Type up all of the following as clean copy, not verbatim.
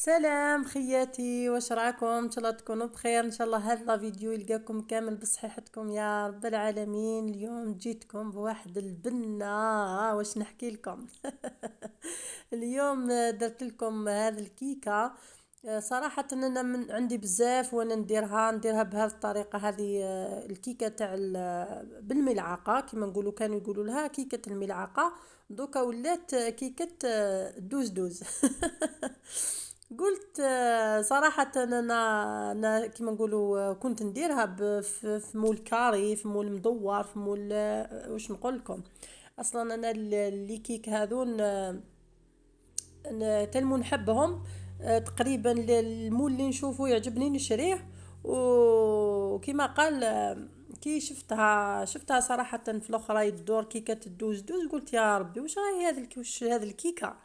سلام خياتي، واش راكم؟ ان شاء الله تكونوا بخير. ان شاء الله هذا الفيديو يلقاكم كامل بصحتكم يا رب العالمين. اليوم جيتكم بواحد البنة، واش نحكي لكم. اليوم درت لكم هذه الكيكة. صراحة انا من عندي بزاف وانا نديرها بهذه الطريقة هذه. الكيكة تاع بالملعقة كما نقولوا، كانوا يقولوا لها كيكة الملعقة، دوكا ولات كيكة دوز دوز. قلت صراحة أنا كيما نقولوا كنت نديرها في مول كاري، في مول مدور، في مول واش نقول لكم. اصلا انا اللي كيك هذون تلمو نحبهم. تقريبا المول اللي نشوفه يعجبني نشريه. وكما قال كي شفتها صراحة في الاخرى يدور كيكة تدوز دوز، قلت يا ربي واش راهي وش هذه الكيكة.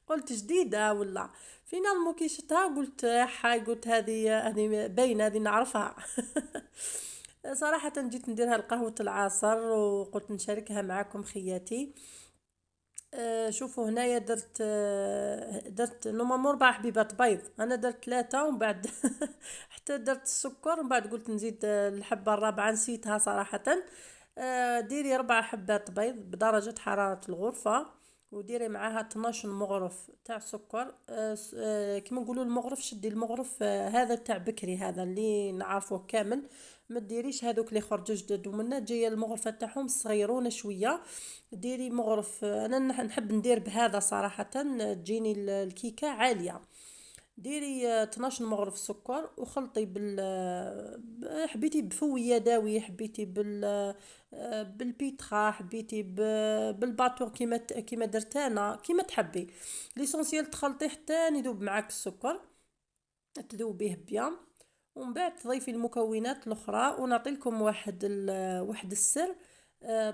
قلت جديدة ولا. فينالمون كي شفتها قلت حاي، قلت هذه باينة، هذه نعرفها. صراحة جيت نديرها لقهوة العصر وقلت نشاركها معكم خياتي. شوفوا هنايا درت نورمالمون 4 حبيبات بيض، انا درت 3 ومن بعد حتى درت السكر، ومن بعد قلت نزيد الحبة الرابعة نسيتها صراحة. ديري 4 حبات بيض بدرجة حرارة الغرفة، وديري معاها 12 مغرف تاع سكر. كيما نقولوا المغرف، شدي المغرف هذا تاع بكري، هذا اللي نعرفوه كامل. ما ديريش هذوك اللي خرجوا جدد ومنه جايه المغرفه تاعهم صغيرونه شويه. ديري مغرف، انا نحب ندير بهذا صراحه، تجيني الكيكه عاليه. ديري 12 مغرف سكر وخلطي حبيتي بفويه يداوي، حبيتي بالبيتخا، حبيتي بالباتور كيما درت انا، كيما تحبي. ليسونسيال تخلطي حتى يذوب معاك السكر، تذوبيه بيان. ومن بعد تضيفي المكونات الاخرى، ونعطي لكم واحد السر.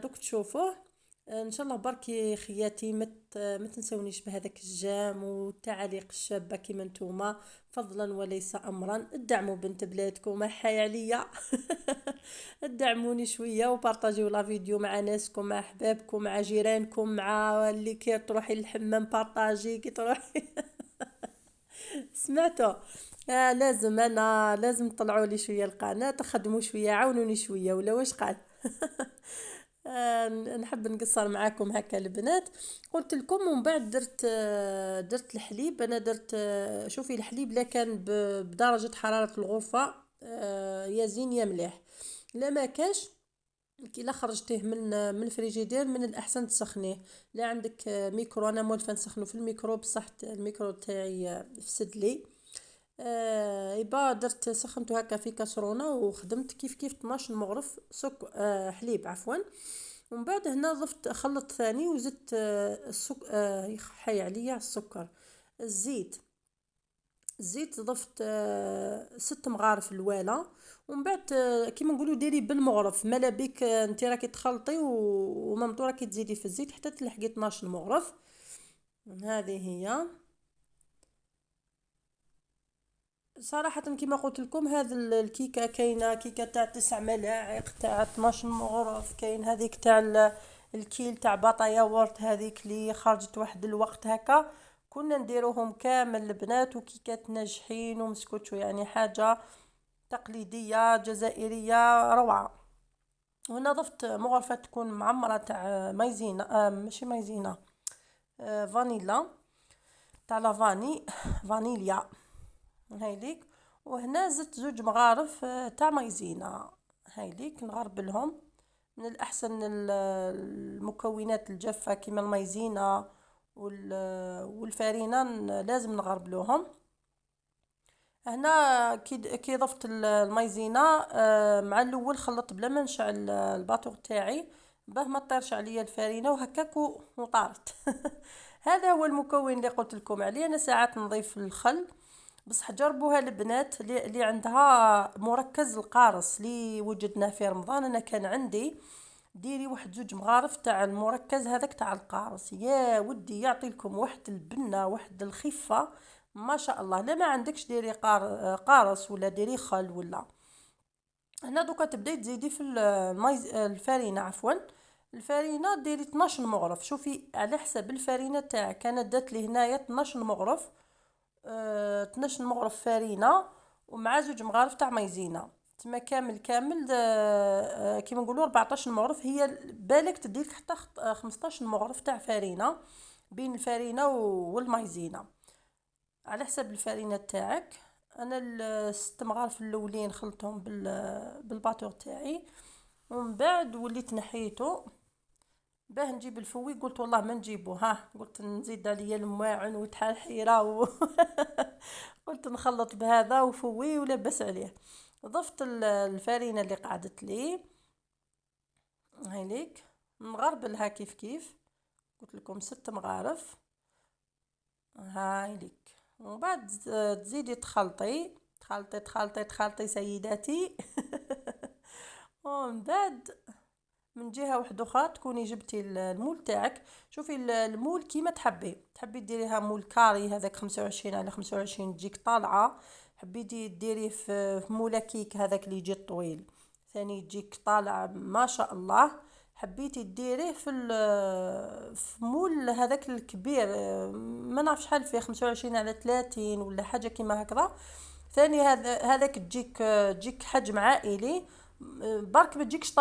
دوك تشوفوه. ان شاء الله بركي خياتي، ما تنسونيش بهذاك الجام والتعاليق الشابه كيما نتوما، فضلا وليس امرا. ادعموا بنت بلادكم، حي عليا. ادعموني شويه وبارطاجيو لا فيديو مع ناسكم، مع احبابكم، مع جيرانكم، مع اللي كي تروحي للحمام بارطاجي كي تروحي. سمعتوا؟ لازم تطلعوا لي شويه القناه، تخدموا شويه، عاونوني شويه، ولا واش قال. نحب نقصر معاكم هكا البنات. قلت لكم ومن بعد درت الحليب. انا درت شوفي الحليب لا كان بدرجه حراره الغرفه يا زين يا مليح. لا ما كاش كي لا خرجتيه من الفريجيدير، من الاحسن تسخنيه. لا عندك ميكرو، انا مولفه نسخنه في الميكرو، بصح الميكرو تاعي فسد لي. يبا درت سخنته هكا في كاسرونه، وخدمت كيف 12 مغرف حليب عفوا. ومن بعد هنا ضفت خلط ثاني وزدت حي عليا السكر. الزيت ضفت 6 مغارف الوالا. ومن بعد كيما نقولوا ديري بالمغرف، مالا بيك انت راكي تخلطي ومامطوره راكي تزيدي في الزيت حتى تلحقي 12 مغرف. هذه هي صراحة كما قلت لكم. هذا الكيكة كاينة كيكة تاع 9 ملاعق تاع 12 مغرف، كاين هذيك تاع الكيل تاع باطا ياورت، هذيك اللي خرجت واحد الوقت هكا. كنا نديروهم كامل البنات، وكيكات ناجحين ومسكوتشو، يعني حاجة تقليدية جزائرية روعة. وهنا ضفت مغرفة تكون معمرة تاع مايزينا، ماشي مايزينا، فانيلا تاع لافاني، فانيليا هايليك. وهنا زدت 2 مغارف تاع مايزينا هايليك، نغربلهم. من الاحسن المكونات الجافه كيما المايزينا والفارينه لازم نغربلوهم. هنا كي ضفت المايزينا مع الاول خلطت بلا ما نشعل الباطور تاعي، باه ما طيرش عليا الفارينه وهكاك وطارت. هذا هو المكون اللي قلت لكم عليه. انا ساعات نضيف الخل، بصح جربوها البنات اللي عندها مركز القارص اللي وجدناه في رمضان. انا كان عندي، ديري 1 2 مغارف تاع المركز هذاك تاع القارص، يا ودي يعطي لكم واحد البنه، واحد الخفه ما شاء الله. لا ما عندكش ديري قارص ولا ديري خل ولا. هنا دوكا تبداي تزيدي في الفارينه عفوا. الفارينه ديري 12 مغرف، شوفي على حسب الفارينه تاعك. انا دات لي هنايا 12 مغرف. 12 مغرف فرينه ومع 2 مغارف تاع مايزينا، تما كامل كامل كيما نقولوا 14 مغرف. هي بالك تديك حتى 15 مغرف تاع فرينه بين الفرينه والمايزينا على حسب الفرينه تاعك. انا ال6 مغارف الاولين خلطهم بالباطور تاعي، ومن بعد وليت نحيته باه نجيب الفوي. قلت والله ما نجيبه، ها قلت نزيد عليا الماعن وتحال حيره قلت نخلط بهذا وفوي ولبس عليه. ضفت الفرينه اللي قعدت لي هيليك، نغربلها كيف كيف قلت لكم 6 مغارف هايليك. ومن بعد تزيدي تخلطي سيداتي ومن بعد من جهه واحده اخرى تكوني جبتي المول تاعك. شوفي المول كيما تحبي ديريها مول كاري هذاك 25 على 25 تجيك طالعه. حبيتي ديريه في مولا كيك هذاك اللي يجي طويل ثاني تجيك طالع ما شاء الله. حبيتي ديريه في مول هذاك الكبير ما نعرف شحال فيه 25 على 30 ولا حاجه كيما هكذا ثاني. هذاك تجيك حجم عائلي برك ما تجيكش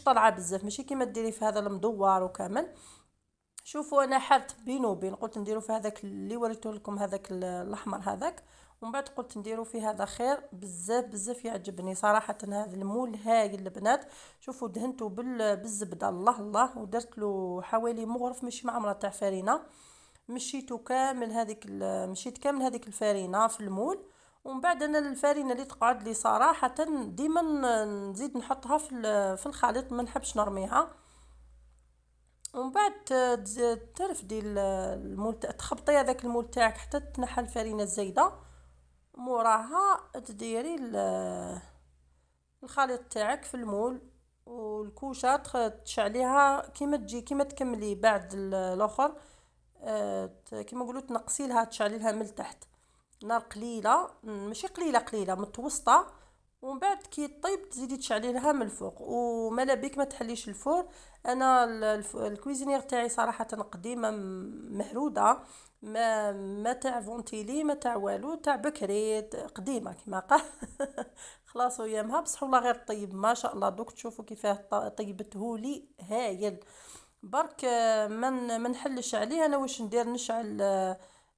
طالعه بزاف، ماشي كيما ديري في هذا المدور وكامل. شوفوا انا حرت بينه وبين قلت نديرو في هذاك اللي وريته لكم هذاك الاحمر هذاك، ومن بعد قلت نديرو في هذا خير بزاف بزاف يعجبني صراحه هذا المول هايل البنات. شوفوا دهنته بالزبده الله الله، ودرت له حوالي مغرف ماشي معمره تاع فرينه. مشيت كامل هذيك الفرينه في المول. ومن بعد انا الفرينه اللي تقعد لي صراحه ديما نزيد نحطها في الخليط ما نحبش نرميها. ومن بعد ترفدي المول تخبطي هذاك المول تاعك حتى تنحى الفرينه الزايده. موراها تديري الخليط تاعك في المول، والكوشه تشعليها كيما تكملي بعد الاخر. كيما نقولوا تنقصي لها تشعلي لها من التحت نار قليله ماشي قليله متوسطه. ومن بعد كي طيب تزيدي تشعلي لها من الفوق ومالا بيك ما تحليش الفور. انا الكويزينير تاعي صراحه قديمه مهروده ما تاع فونتيلي ما تاع والو تاع بكري قديمه كما قال خلاص ايامها بصح والله غير طيب ما شاء الله. دوك تشوفوا كيفاه طيبته لي هايل برك. ما نحلش عليه انا واش ندير نشعل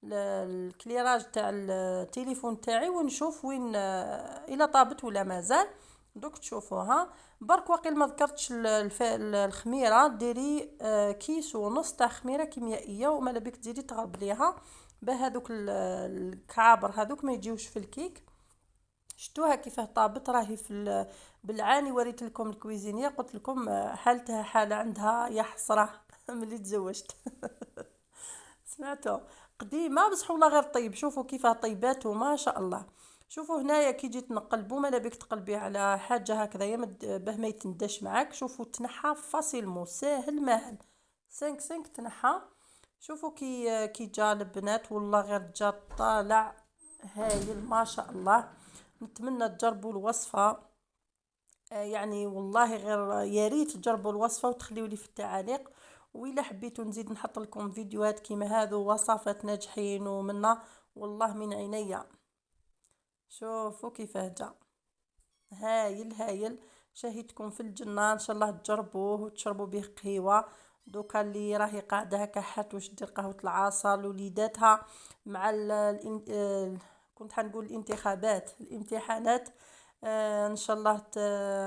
الكليراج تاع التليفون تاعي ونشوف وين الى طابت ولا مازال. دوك تشوفوها برك واقيل ما ذكرتش الخميره ديري كيس ونص تاع خميره كيميائيه ومالا بك تزيدي تغربليها بهذوك الكعابر هذوك ما يجيوش في الكيك. شتوها كيفاه طابت راهي بالعاني وريت لكم الكويزينيه قلت لكم حالتها حاله عندها يا حسره ملي تزوجت سمعتوا قديمه بصح والله غير طيب. شوفوا كيفاه طيبات ما شاء الله. شوفوا هنايا كي جيت نقلبو مالا بك تقلبي على حاجه هكذا باه ما يتندش معاك. شوفوا تنحى فاسيلمون ساهل ماهل 5 تنحى. شوفوا كي جا البنات والله غير جا طالع هايل ما شاء الله. نتمنى تجربوا الوصفه يعني والله غير يا ريت تجربوا الوصفه وتخليوا لي في التعاليق. وإلا حبيتوا نزيد نحط لكم فيديوهات كيما هذو وصفات ناجحين ومنا والله من عينيا. شوفوا كيفاه جا هايل شهيتكم في الجنه ان شاء الله تجربوه وتشربوا به قهوه. دوكا اللي راهي قاعده هكا حات واش دير قهوه العصا لوليداتها مع كنت حنقول الامتحانات. ان شاء الله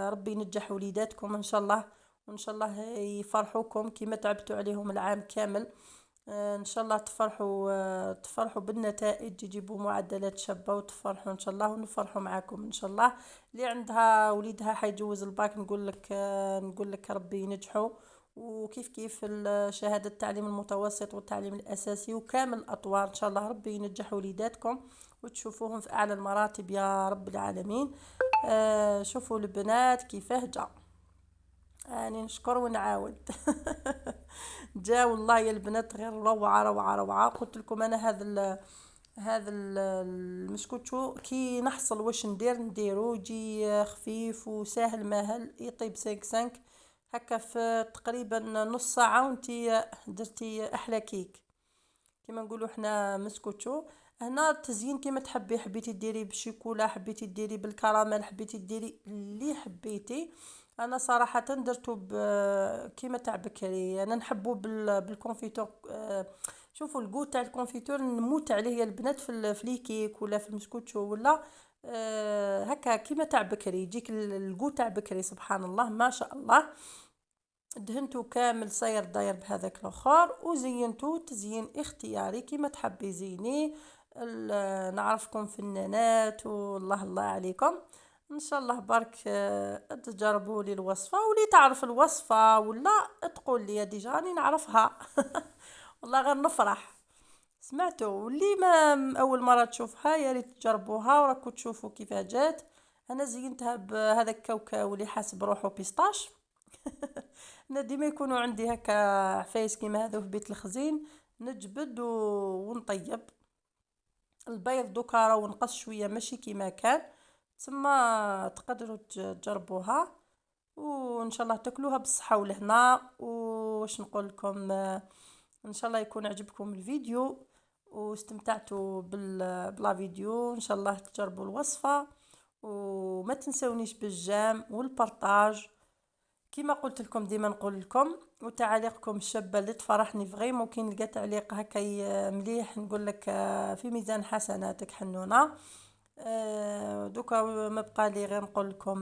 ربي ينجح وليداتكم ان شاء الله، وان شاء الله يفرحوكم كيما تعبتوا عليهم العام كامل. ان شاء الله تفرحوا بالنتائج يجيبوا معدلات شابه وتفرحوا ان شاء الله ونفرحوا معاكم ان شاء الله. اللي عندها وليدها حيجوز الباك نقول لك ربي ينجحوا. وكيف كيف شهاده التعليم المتوسط والتعليم الاساسي وكامل الاطوار ان شاء الله ربي ينجح وليداتكم وتشوفوهم في اعلى المراتب يا رب العالمين. شوفوا البنات كيفاه جا يعني نشكر ونعاود جا والله يا البنات غير روعه. قلت لكم انا هذا المسكوتشو كي نحصل واش نديرو يجي خفيف وسهل ماهل يطيب 5 هكا في تقريبا نص ساعه وانتي درتي احلى كيك كيما نقولوا حنا مسكوتشو. هنا التزيين كيما تحبي، حبيتي ديري بالشيكولا، حبيتي ديري بالكراميل، حبيتي ديري اللي حبيتي. انا صراحه درتو كيما تاع بكري، انا نحبو بالكونفيتور. شوفوا الكو تاع الكونفيتور نموت عليه يا البنات في ليكيك ولا في المسكوتشو ولا هكا كيما تاع بكري، يجيك الكو تاع بكري سبحان الله ما شاء الله. دهنتو كامل صاير داير بهذاك الاخر، وزينتو تزيين اختياري كيما تحبي زيني. نعرفكم فنانات والله الله عليكم. ان شاء الله برك تجربوا لي الوصفه، واللي تعرف الوصفه ولا تقول لي ديجا راني نعرفها. والله غير نفرح. سمعتوا واللي ما اول مره تشوفها يا ريت تجربوها وراكم تشوفوا كيفاه جات. انا زينتها بهذا الكاوكاو اللي حاسب روحه بيستاش. انا ديما يكونوا عندي هكا عفايس كيما هذا في بيت الخزين، نجبد ونطيب البيض. دوكا راه ونقص شويه ماشي كيما كان. تسمى تقدروا تجربوها، وان شاء الله تاكلوها بالصحه والهنا. واش نقول لكم، ان شاء الله يكون عجبكم الفيديو واستمتعتوا بلا فيديو. ان شاء الله تجربوا الوصفه، وما تنسونيش بالجام والبارطاج كيما قلت لكم ديما نقول لكم، وتعاليقكم الشابه اللي تفرحني فريمون. كي نلقى تعليق هكا مليح نقول لك في ميزان حسناتك حنونه. دوكا ما بقى لي غير نقول لكم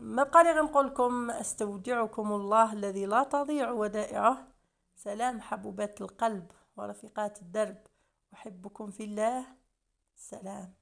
ما بقى لي غير نقول لكم استودعكم الله الذي لا تضيع ودائعه. سلام حبوبات القلب ورفيقات الدرب، احبكم في الله. سلام.